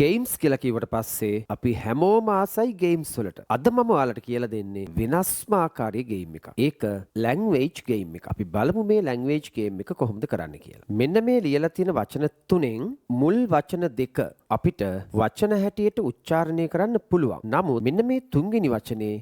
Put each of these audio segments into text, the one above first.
Games කියලා කිව්වට පස්සේ අපි හැමෝම ආසයි ගේම්ස් වලට. අද මම ඔයාලට කියලා දෙන්නේ වෙනස්ම ආකාරයේ ගේම් එකක්. ඒක ලැන්ග්වේජ් ගේම් එක. අපි බලමු මේ ලැන්ග්වේජ් ගේම් එක කොහොමද කරන්න කියලා. මෙන්න මේ ලියලා තියෙන වචන තුනෙන් මුල් වචන දෙක අපිට වචන හැටියට උච්චාරණය කරන්න පුළුවන්. නමුත් මෙන්න මේ තුන්වෙනි වචනේ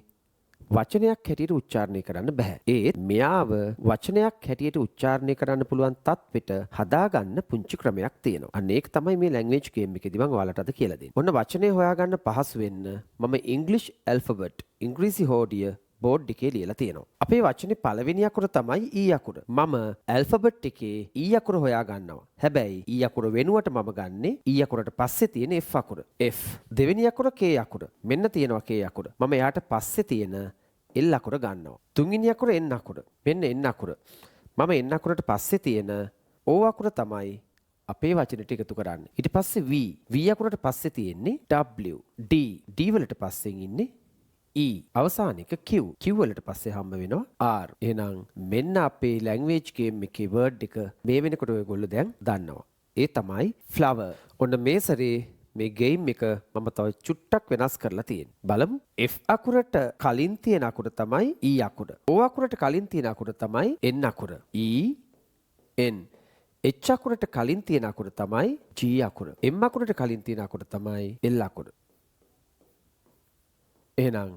වචනයක් හැටියට උච්චාරණය කරන්න බෑ. ඒත් මෙයාව වචනයක් හැටියට උච්චාරණය කරන්න පුළුවන් තත්වෙට හදාගන්න පුංචි ක්‍රමයක් තියෙනවා. අන්න ඒක තමයි මේ ලැන්ග්වේජ් ගේම් එකේදී මම ඔයාලට අද කියලා දෙන්නේ. ඔන්න වචනේ හොයාගන්න පහසු වෙන්න මම ඉංග්‍රීසි ඇල්ෆබෙට් ඉංග්‍රීසි හෝඩිය බෝඩ් එකේ ලියලා තියෙනවා. අපේ වචනේ පළවෙනි අකුර තමයි ඊ අකුර. මම ඇල්ෆබෙට් එකේ ඊ අකුර හොයා ගන්නවා. හැබැයි ඊ අකුර වෙනුවට මම ගන්නෙ ඊ අකුරට පස්සේ තියෙන F අකුර. F. දෙවෙනි අකුර K අකුර. මෙන්න තියෙනවා K අකුර. මම එයාට පස්සේ තියෙන L අකුර ගන්නවා. තුන්වෙනි අකුර N අකුර. මෙන්න N අකුර. මම N අකුරට පස්සේ තියෙන O අකුර තමයි අපේ වචනෙට එකතු කරන්නේ. ඊට පස්සේ V. V අකුරට පස්සේ තියෙන්නේ W. D. D වලට පස්සෙන් ඉන්නේ E. අවසාන එක Q. Q වලට පස්සේ හම්බ වෙනවා R. එහෙනම් මෙන්න අපේ ලැන්ග්වේජ් ගේම් එකේ වර්ඩ් එක මේ වෙනකොට ඔයගොල්ලෝ දැන් දන්නවා. ඒ තමයි flower. ඔන්න මේ සැරේ මේ ගේම් එක මම තව චුට්ටක් වෙනස් කරලා තියෙනවා. බලමු. F අකුරට කලින් තියෙන අකුර තමයි E අකුර. O අකුරට කලින් තියෙන අකුර තමයි N අකුර. E N. H අකුරට කලින් තියෙන අකුර තමයි G අකුර. M අකුරට කලින් තියෙන අකුර තමයි L අකුර. එහෙනම්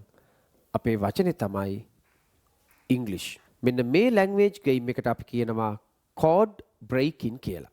අපේ වචනේ තමයි English. මෙන්න මේ ලැන්ග්වේජ් ගේම් එකට අපි කියනවා code breaking කියලා.